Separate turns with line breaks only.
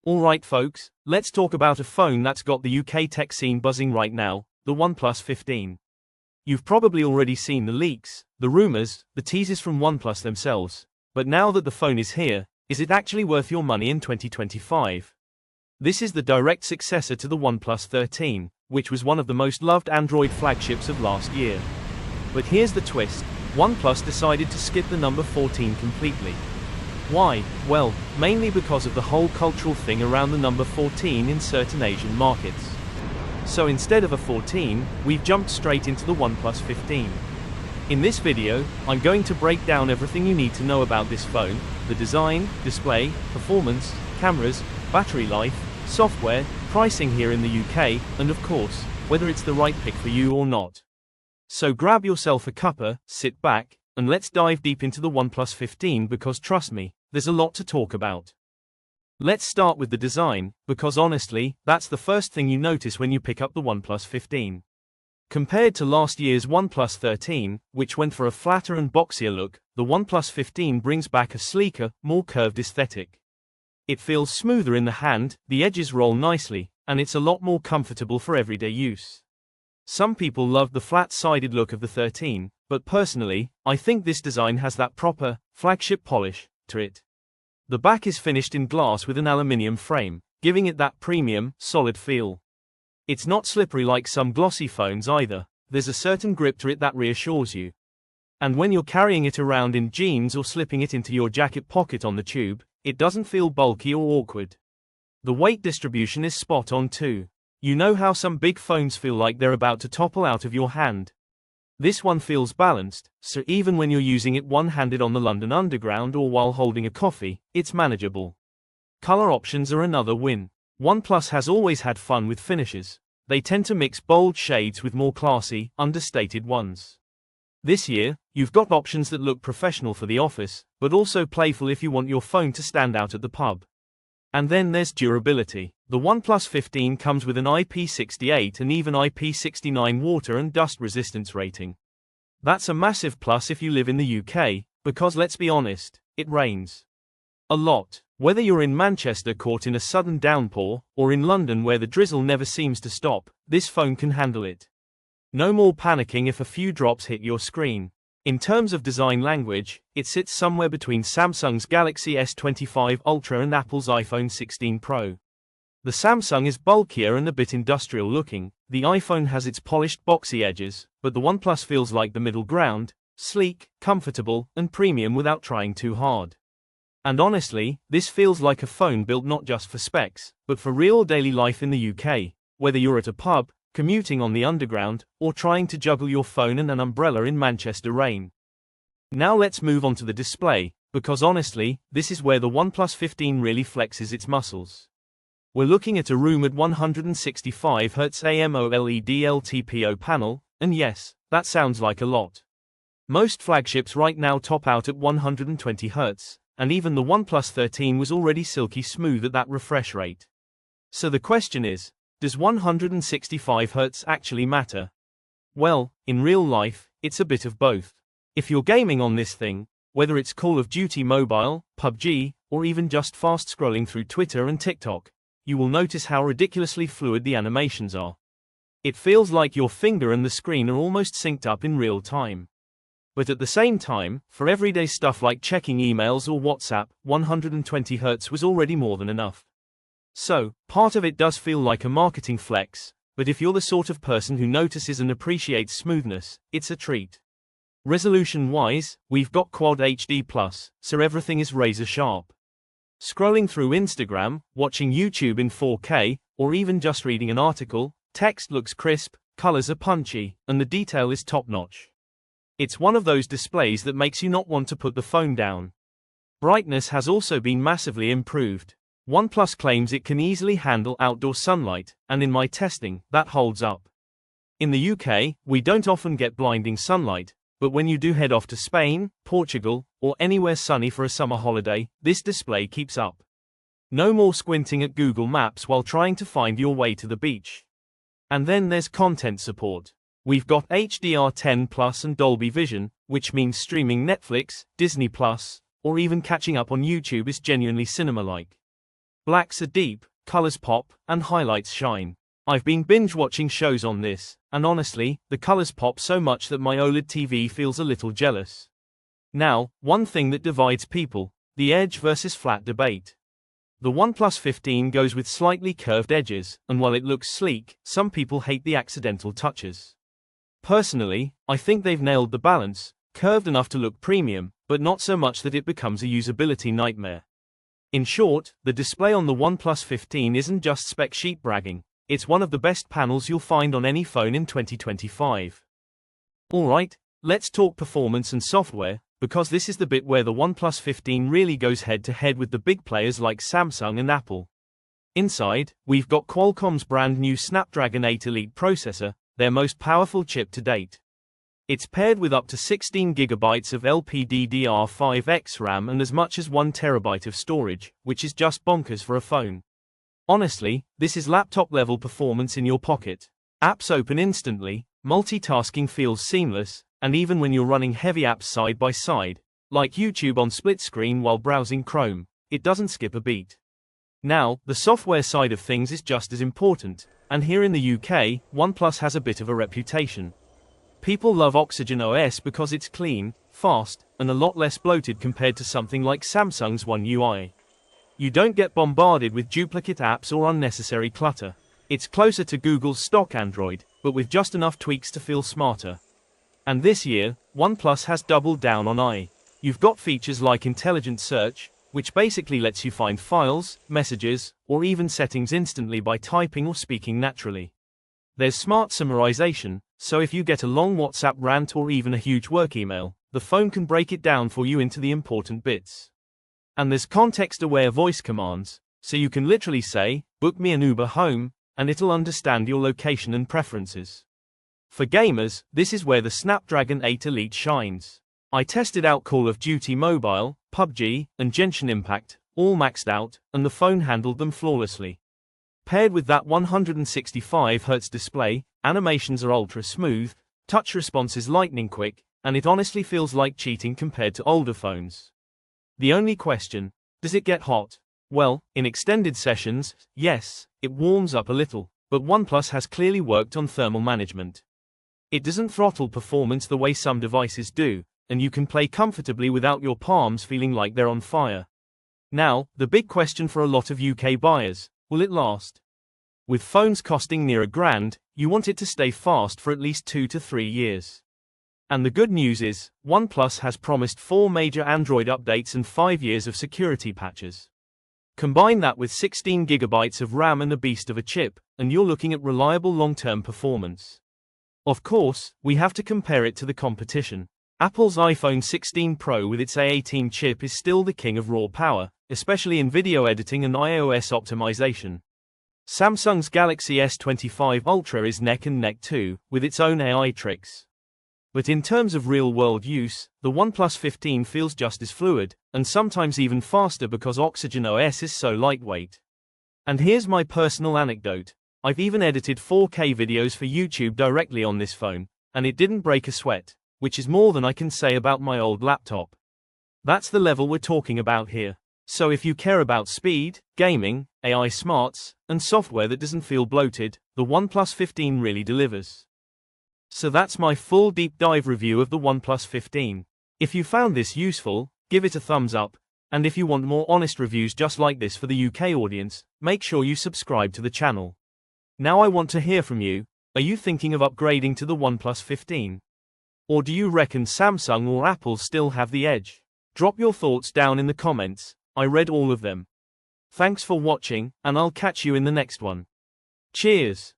Alright folks, let's talk about a phone that's got the UK tech scene buzzing right now, the OnePlus 15. You've probably already seen the leaks, the rumors, the teasers from OnePlus themselves, but now that the phone is here, is it actually worth your money in 2025? This is the direct successor to the OnePlus 13, which was one of the most loved Android flagships of last year. But here's the twist, OnePlus decided to skip the number 14 completely. Why? Well, mainly because of the whole cultural thing around the number 14 in certain Asian markets. So instead of a 14, we've jumped straight into the OnePlus 15. In this video, I'm going to break down everything you need to know about this phone: the design, display, performance, cameras, battery life, software, pricing here in the UK, and of course, whether it's the right pick for you or not. So grab yourself a cuppa, sit back, and let's dive deep into the OnePlus 15 because trust me, there's a lot to talk about. Let's start with the design, because honestly, that's the first thing you notice when you pick up the OnePlus 15. Compared to last year's OnePlus 13, which went for a flatter and boxier look, the OnePlus 15 brings back a sleeker, more curved aesthetic. It feels smoother in the hand, the edges roll nicely, and it's a lot more comfortable for everyday use. Some people love the flat-sided look of the 13, but personally, I think this design has that proper, flagship polish to it. The back is finished in glass with an aluminium frame, giving it that premium, solid feel. It's not slippery like some glossy phones either, there's a certain grip to it that reassures you. And when you're carrying it around in jeans or slipping it into your jacket pocket on the tube, it doesn't feel bulky or awkward. The weight distribution is spot on too. You know how some big phones feel like they're about to topple out of your hand? This one feels balanced, so even when you're using it one-handed on the London Underground or while holding a coffee, it's manageable. Color options are another win. OnePlus has always had fun with finishes. They tend to mix bold shades with more classy, understated ones. This year, you've got options that look professional for the office, but also playful if you want your phone to stand out at the pub. And then there's durability. The OnePlus 15 comes with an IP68 and even IP69 water and dust resistance rating. That's a massive plus if you live in the UK, because let's be honest, it rains a lot. Whether you're in Manchester caught in a sudden downpour, or in London where the drizzle never seems to stop, this phone can handle it. No more panicking if a few drops hit your screen. In terms of design language, it sits somewhere between Samsung's Galaxy S25 Ultra and Apple's iPhone 16 Pro. The Samsung is bulkier and a bit industrial looking, the iPhone has its polished boxy edges, but the OnePlus feels like the middle ground, sleek, comfortable, and premium without trying too hard. And honestly, this feels like a phone built not just for specs, but for real daily life in the UK, whether you're at a pub, commuting on the Underground, or trying to juggle your phone and an umbrella in Manchester rain. Now let's move on to the display, because honestly, this is where the OnePlus 15 really flexes its muscles. We're looking at a rumored 165Hz AMOLED LTPO panel, and yes, that sounds like a lot. Most flagships right now top out at 120Hz, and even the OnePlus 13 was already silky smooth at that refresh rate. So the question is, does 165Hz actually matter? Well, in real life, it's a bit of both. If you're gaming on this thing, whether it's Call of Duty Mobile, PUBG, or even just fast scrolling through Twitter and TikTok, you will notice how ridiculously fluid the animations are. It feels like your finger and the screen are almost synced up in real time. But at the same time, for everyday stuff like checking emails or WhatsApp, 120Hz was already more than enough. So, part of it does feel like a marketing flex, but if you're the sort of person who notices and appreciates smoothness, it's a treat. Resolution-wise, we've got Quad HD+, so everything is razor sharp. Scrolling through Instagram, watching YouTube in 4K, or even just reading an article, text looks crisp, colors are punchy, and the detail is top-notch. It's one of those displays that makes you not want to put the phone down. Brightness has also been massively improved. OnePlus claims it can easily handle outdoor sunlight, and in my testing, that holds up. In the UK, we don't often get blinding sunlight, but when you do head off to Spain, Portugal, or anywhere sunny for a summer holiday, this display keeps up. No more squinting at Google Maps while trying to find your way to the beach. And then there's content support. We've got HDR10+ and Dolby Vision, which means streaming Netflix, Disney+, or even catching up on YouTube is genuinely cinema-like. Blacks are deep, colors pop, and highlights shine. I've been binge watching shows on this, and honestly, the colors pop so much that my OLED TV feels a little jealous. Now, one thing that divides people, the edge versus flat debate. The OnePlus 15 goes with slightly curved edges, and while it looks sleek, some people hate the accidental touches. Personally, I think they've nailed the balance, curved enough to look premium, but not so much that it becomes a usability nightmare. In short, the display on the OnePlus 15 isn't just spec sheet bragging, it's one of the best panels you'll find on any phone in 2025. Alright, let's talk performance and software, because this is the bit where the OnePlus 15 really goes head to head with the big players like Samsung and Apple. Inside, we've got Qualcomm's brand new Snapdragon 8 Elite processor, their most powerful chip to date. It's paired with up to 16 GB of LPDDR5X RAM and as much as 1 TB of storage, which is just bonkers for a phone. Honestly, this is laptop-level performance in your pocket. Apps open instantly, multitasking feels seamless, and even when you're running heavy apps side by side, like YouTube on split screen while browsing Chrome, it doesn't skip a beat. Now, the software side of things is just as important, and here in the UK, OnePlus has a bit of a reputation. People love Oxygen OS because it's clean, fast, and a lot less bloated compared to something like Samsung's One UI. You don't get bombarded with duplicate apps or unnecessary clutter. It's closer to Google's stock Android, but with just enough tweaks to feel smarter. And this year, OnePlus has doubled down on AI. You've got features like Intelligent Search, which basically lets you find files, messages, or even settings instantly by typing or speaking naturally. There's Smart Summarization, so if you get a long WhatsApp rant or even a huge work email, the phone can break it down for you into the important bits. And there's context-aware voice commands, so you can literally say, "Book me an Uber home," and it'll understand your location and preferences. For gamers, this is where the Snapdragon 8 Elite shines. I tested out Call of Duty Mobile, PUBG, and Genshin Impact, all maxed out, and the phone handled them flawlessly. Paired with that 165Hz display, animations are ultra smooth, touch response is lightning quick, and it honestly feels like cheating compared to older phones. The only question, does it get hot? Well, in extended sessions, yes, it warms up a little, but OnePlus has clearly worked on thermal management. It doesn't throttle performance the way some devices do, and you can play comfortably without your palms feeling like they're on fire. Now, the big question for a lot of UK buyers, will it last? With phones costing near $1,000, you want it to stay fast for at least 2 to 3 years. And the good news is, OnePlus has promised 4 major Android updates and 5 years of security patches. Combine that with 16 GB of RAM and a beast of a chip, and you're looking at reliable long-term performance. Of course, we have to compare it to the competition. Apple's iPhone 16 Pro with its A18 chip is still the king of raw power, especially in video editing and iOS optimization. Samsung's Galaxy S25 Ultra is neck and neck too, with its own AI tricks. But in terms of real-world use, the OnePlus 15 feels just as fluid, and sometimes even faster because Oxygen OS is so lightweight. And here's my personal anecdote. I've even edited 4K videos for YouTube directly on this phone, and it didn't break a sweat, which is more than I can say about my old laptop. That's the level we're talking about here. So if you care about speed, gaming, AI smarts, and software that doesn't feel bloated, the OnePlus 15 really delivers. So that's my full deep dive review of the OnePlus 15. If you found this useful, give it a thumbs up, and if you want more honest reviews just like this for the UK audience, make sure you subscribe to the channel. Now I want to hear from you. Are you thinking of upgrading to the OnePlus 15? Or do you reckon Samsung or Apple still have the edge? Drop your thoughts down in the comments. I read all of them. Thanks for watching, and I'll catch you in the next one. Cheers!